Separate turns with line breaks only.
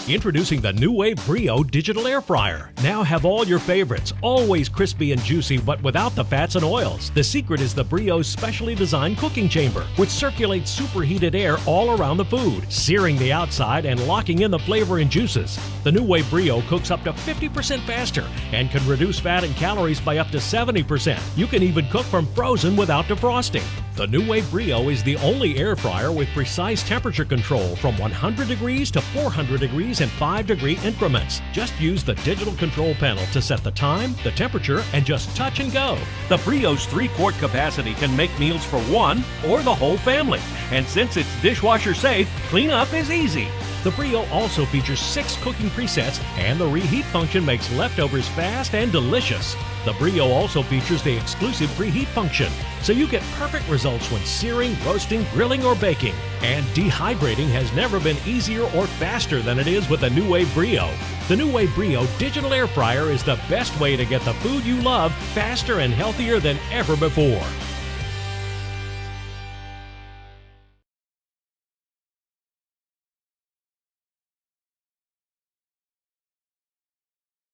Introducing the Nuwave Brio digital air fryer. Now have all your favorites, always crispy and juicy but without the fats and oils. The secret is the Brio's specially designed cooking chamber, which circulates superheated air all around the food, searing the outside and locking in the flavor and juices. The Nuwave Brio cooks up to 50% faster and can reduce fat and calories by up to 70%. You can even cook from frozen without defrosting. The Nuwave Brio is the only air fryer with precise temperature control from 100 degrees to 400 degrees in 5-degree increments. Just use the digital control panel to set the time, the temperature, and just touch and go. The Brio's 3-quart capacity can make meals for one or the whole family. And since it's dishwasher safe, cleanup is easy. The Brio also features 6 cooking presets, and the reheat function makes leftovers fast and delicious. The Brio also features the exclusive preheat function, so you get perfect results when searing, roasting, grilling, or baking. And dehydrating has never been easier or faster than it is with the Nuwave Brio. The Nuwave Brio digital air fryer is the best way to get the food you love faster and healthier than ever before.